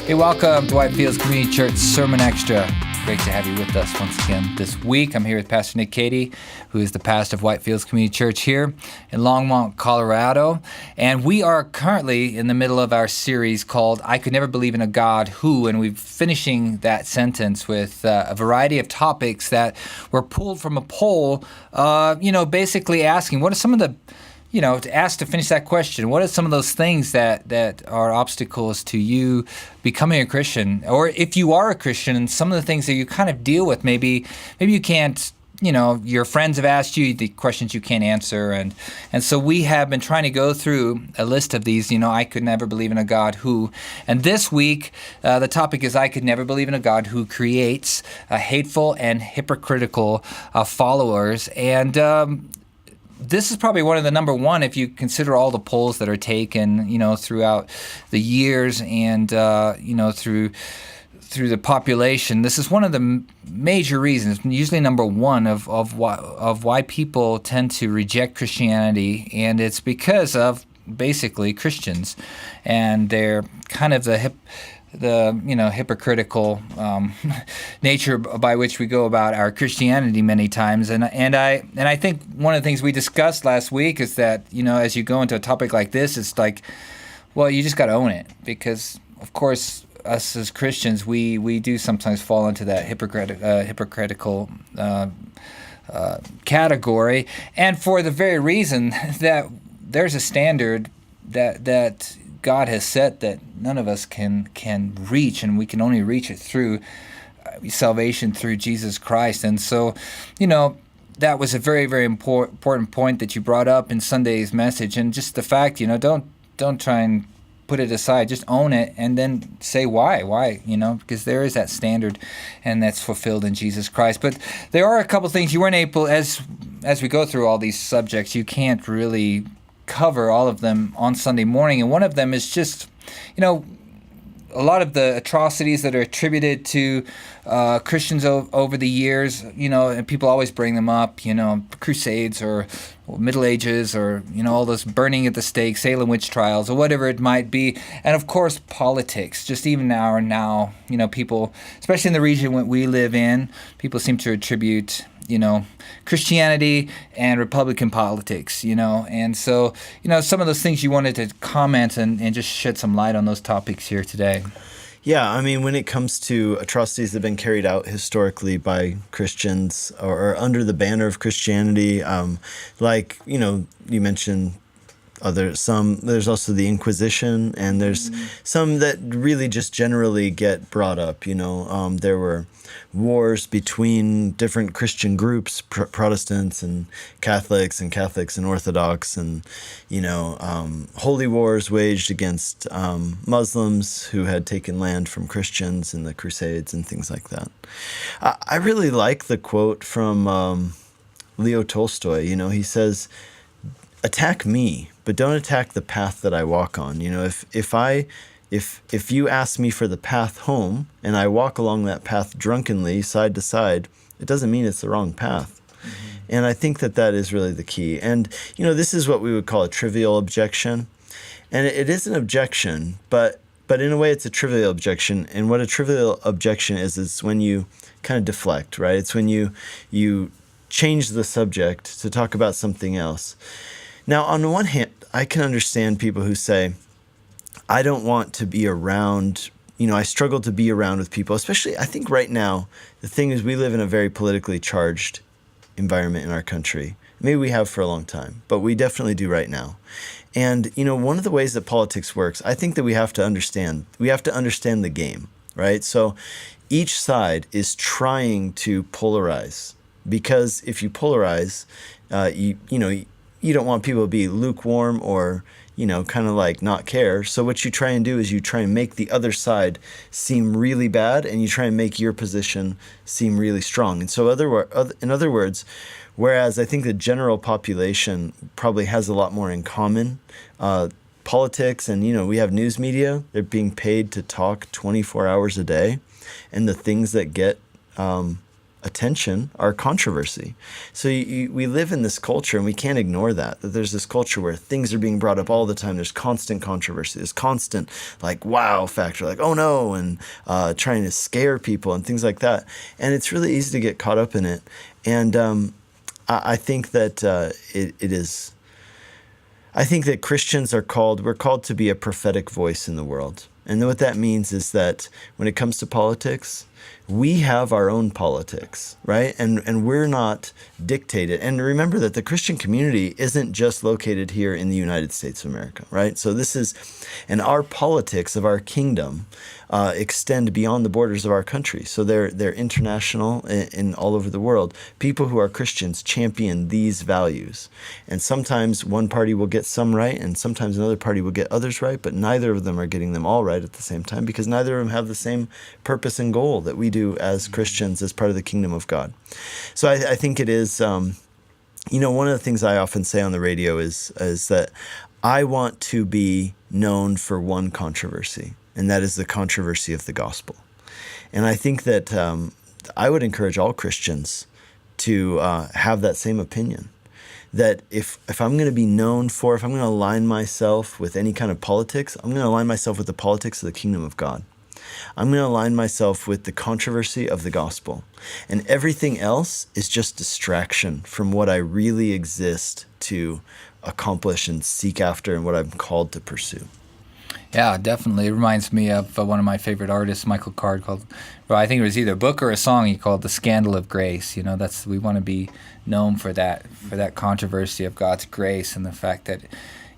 Hey, welcome to Whitefields Community Church Sermon Extra. Great to have you with us once again this week. I'm here with Pastor Nick Cady, who is the pastor of Whitefields Community Church here in Longmont, Colorado. And we are currently in the middle of our series called I Could Never Believe in a God Who, and we're finishing that sentence with a variety of topics that were pulled from a poll, basically asking what are some of the to finish that question, what are some of those things that are obstacles to you becoming a Christian? Or if you are a Christian, and some of the things that you kind of deal with, maybe you can't, your friends have asked you the questions you can't answer. And so we have been trying to go through a list of these, I could never believe in a God who. And this week, the topic is I could never believe in a God who creates hateful and hypocritical followers. And this is probably one of the number one if you consider all the polls that are taken, throughout the years and, through the population. This is one of the major reasons, usually number one of why people tend to reject Christianity, and it's because of basically Christians, and they're kind of the hypocritical nature by which we go about our Christianity many times. And I think one of the things we discussed last week is that, as you go into a topic like this, it's like, well, you just got to own it, because of course us as Christians, we do sometimes fall into that hypocritical category, and for the very reason that there's a standard that God has set that none of us can reach, and we can only reach it through salvation through Jesus Christ. And so, that was a very, very important point that you brought up in Sunday's message, and just the fact, don't try and put it aside, just own it, and then say why, because there is that standard, and that's fulfilled in Jesus Christ. But there are a couple things you weren't able, as we go through all these subjects, you can't really cover all of them on Sunday morning, and one of them is just, a lot of the atrocities that are attributed to Christians over the years, and people always bring them up, Crusades or Middle Ages or, all those burning at the stake, Salem witch trials or whatever it might be. And of course, politics, just even now, people, especially in the region we live in, people seem to attribute Christianity and Republican politics, and so, some of those things you wanted to comment and just shed some light on those topics here today. Yeah, I mean, when it comes to atrocities that have been carried out historically by Christians or under the banner of Christianity, you mentioned there's also the Inquisition, and there's some that really just generally get brought up. There were wars between different Christian groups, Protestants and Catholics and Orthodox, and holy wars waged against Muslims who had taken land from Christians in the Crusades and things like that. I really like the quote from Leo Tolstoy. He says, "Attack me, but don't attack the path that I walk on." If you ask me for the path home and I walk along that path drunkenly side to side, it doesn't mean it's the wrong path. Mm-hmm. And I think that is really the key. And, this is what we would call a trivial objection. And it is an objection, but in a way it's a trivial objection. And what a trivial objection is when you kind of deflect, right? It's when you change the subject to talk about something else. Now, on the one hand, I can understand people who say, I don't want to be around, I struggle to be around with people, especially I think right now, the thing is we live in a very politically charged environment in our country. Maybe we have for a long time, but we definitely do right now. And, one of the ways that politics works, I think that we have to understand the game, right? So each side is trying to polarize, because if you polarize, you don't want people to be lukewarm or, kind of like not care. So what you try and do is you try and make the other side seem really bad, and you try and make your position seem really strong. And so in other words, whereas I think the general population probably has a lot more in common, politics and, we have news media, they're being paid to talk 24 hours a day. And the things that get attention are controversy. So we live in this culture, and we can't ignore that there's this culture where things are being brought up all the time. There's constant controversy. There's constant like wow factor, like oh no, and trying to scare people and things like that. And it's really easy to get caught up in it. And I think that it is. I think that Christians we're called to be a prophetic voice in the world. And what that means is that when it comes to politics, we have our own politics, right? And we're not dictated. And remember that the Christian community isn't just located here in the United States of America, right? So and our politics of our kingdom extend beyond the borders of our country. So they're international in all over the world. People who are Christians champion these values. And sometimes one party will get some right, and sometimes another party will get others right, but neither of them are getting them all right at the same time, because neither of them have the same purpose and goal that we do as Christians as part of the kingdom of God. So I think it is, one of the things I often say on the radio is that I want to be known for one controversy, and that is the controversy of the gospel. And I think that I would encourage all Christians to have that same opinion, that if I'm going to be known for, if I'm going to align myself with any kind of politics, I'm going to align myself with the politics of the kingdom of God. I'm going to align myself with the controversy of the gospel. And everything else is just distraction from what I really exist to accomplish and seek after and what I'm called to pursue. Yeah, definitely. It reminds me of one of my favorite artists, Michael Card, I think it was either a book or a song he called "The Scandal of Grace." We want to be known for that controversy of God's grace and the fact that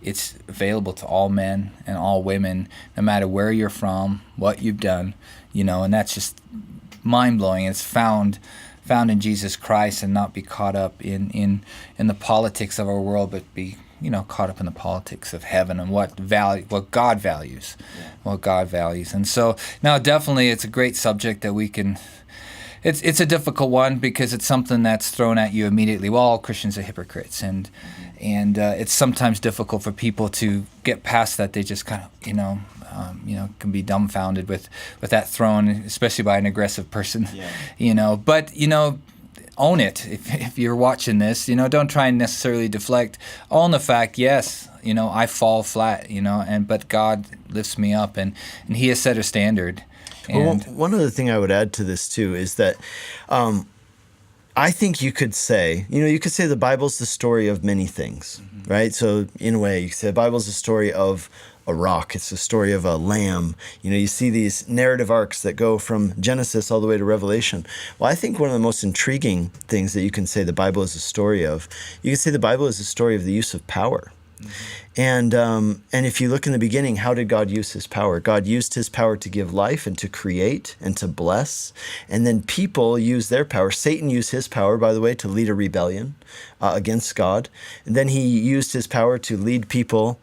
it's available to all men and all women, no matter where you're from, what you've done, and that's just mind-blowing. It's found in Jesus Christ, and not be caught up in the politics of our world, but be caught up in the politics of heaven and what God values. And so now definitely it's a great subject that we can. It's a difficult one because it's something that's thrown at you immediately. Well, all Christians are hypocrites, and it's sometimes difficult for people to get past that. They just kind of can be dumbfounded with that thrown, especially by an aggressive person. Yeah. But own it. If you're watching this, don't try and necessarily deflect. Own the fact, yes, I fall flat, but God lifts me up, and He has set a standard. Well, one other thing I would add to this too is that I think you could say the Bible's the story of many things, right? So in a way, you could say the Bible's the story of a rock. It's the story of a lamb. You see these narrative arcs that go from Genesis all the way to Revelation. Well, I think one of the most intriguing things that you can say the Bible is a story of, you can say the Bible is a story of the use of power. And if you look in the beginning, how did God use His power? God used His power to give life and to create and to bless. And then people use their power. Satan used his power, by the way, to lead a rebellion against God. And then he used his power to lead people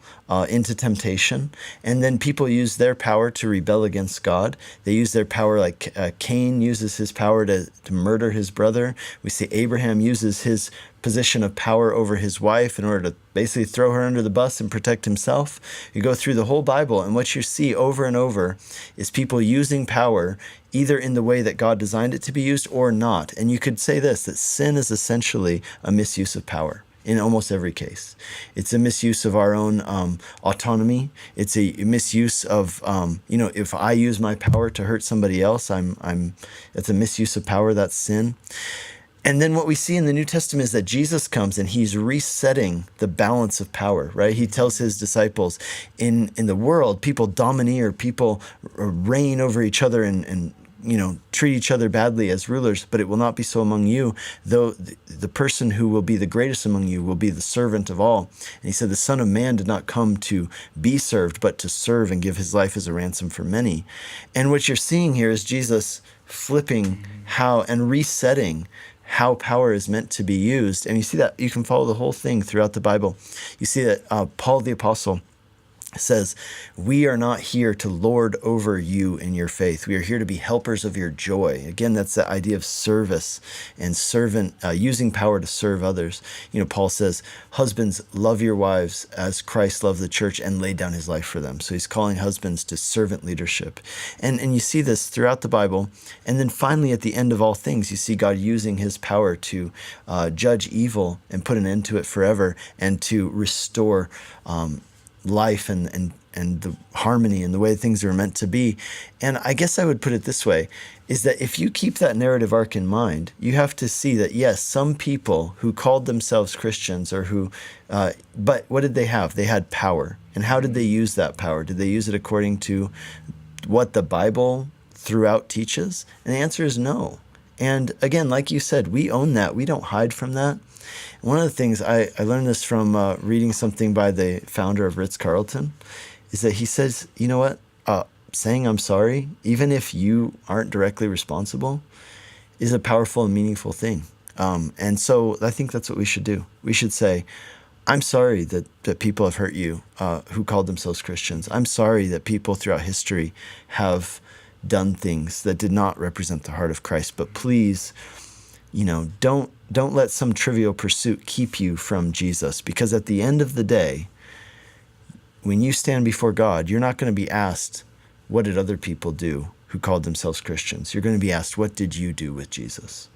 into temptation. And then people use their power to rebel against God. They use their power, like Cain uses his power to murder his brother. We see Abraham uses his position of power over his wife in order to basically throw her under the bus and protect himself. You go through the whole Bible, and what you see over and over is people using power either in the way that God designed it to be used or not. And you could say this, that sin is essentially a misuse of power in almost every case. It's a misuse of our own autonomy. It's a misuse of, if I use my power to hurt somebody else, it's a misuse of power. That's sin. And then what we see in the New Testament is that Jesus comes and He's resetting the balance of power, right? He tells His disciples, in the world, people domineer, people reign over each other and treat each other badly as rulers, but it will not be so among you, though the person who will be the greatest among you will be the servant of all. And He said, the Son of Man did not come to be served, but to serve and give His life as a ransom for many. And what you're seeing here is Jesus flipping how and resetting how power is meant to be used. And you see that, you can follow the whole thing throughout the Bible. You see that Paul the Apostle, says, we are not here to lord over you in your faith. We are here to be helpers of your joy. Again, that's the idea of service and servant, using power to serve others. Paul says, husbands, love your wives as Christ loved the church and laid down his life for them. So he's calling husbands to servant leadership. And you see this throughout the Bible. And then finally, at the end of all things, you see God using his power to judge evil and put an end to it forever, and to restore life and the harmony and the way things are meant to be. And I guess I would put it this way, is that if you keep that narrative arc in mind, you have to see that, yes, some people who called themselves Christians or who, but what did they have? They had power. And how did they use that power? Did they use it according to what the Bible throughout teaches? And the answer is no. And again, like you said, we own that. We don't hide from that. One of the things I learned this from reading something by the founder of Ritz-Carlton, is that he says, you know what, saying I'm sorry, even if you aren't directly responsible, is a powerful and meaningful thing. And so I think that's what we should do. We should say, I'm sorry that people have hurt you who called themselves Christians. I'm sorry that people throughout history have done things that did not represent the heart of Christ. But please, don't let some trivial pursuit keep you from Jesus, because at the end of the day, when you stand before God, you're not going to be asked, what did other people do who called themselves Christians? You're going to be asked, what did you do with Jesus?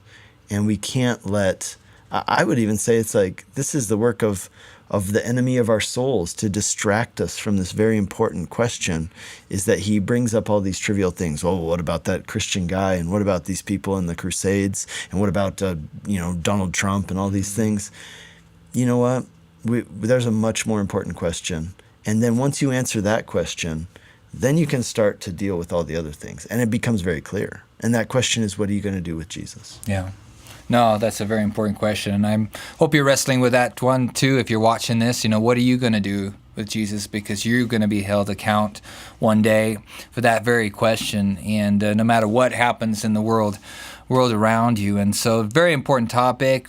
And we can't let, I would even say it's like, this is the work of the enemy of our souls to distract us from this very important question, is that he brings up all these trivial things. Oh, what about that Christian guy? And what about these people in the Crusades? And what about, Donald Trump and all these things? You know what? There's a much more important question. And then once you answer that question, then you can start to deal with all the other things. And it becomes very clear. And that question is, what are you going to do with Jesus? Yeah. No, that's a very important question. And I hope you're wrestling with that one too. If you're watching this, what are you going to do with Jesus? Because you're going to be held account one day for that very question. And no matter what happens in the world around you. And so very important topic.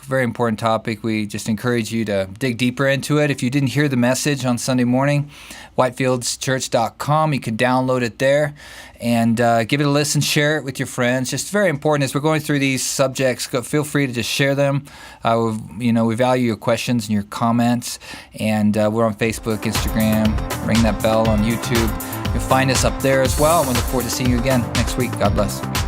We just encourage you to dig deeper into it. If you didn't hear the message on Sunday morning, whitefieldschurch.com, you can download it there and give it a listen, share it with your friends. Just very important as we're going through these subjects, feel free to just share them. We value your questions and your comments, and we're on Facebook, Instagram, ring that bell on YouTube. You'll find us up there as well. We look forward to seeing you again next week. God bless.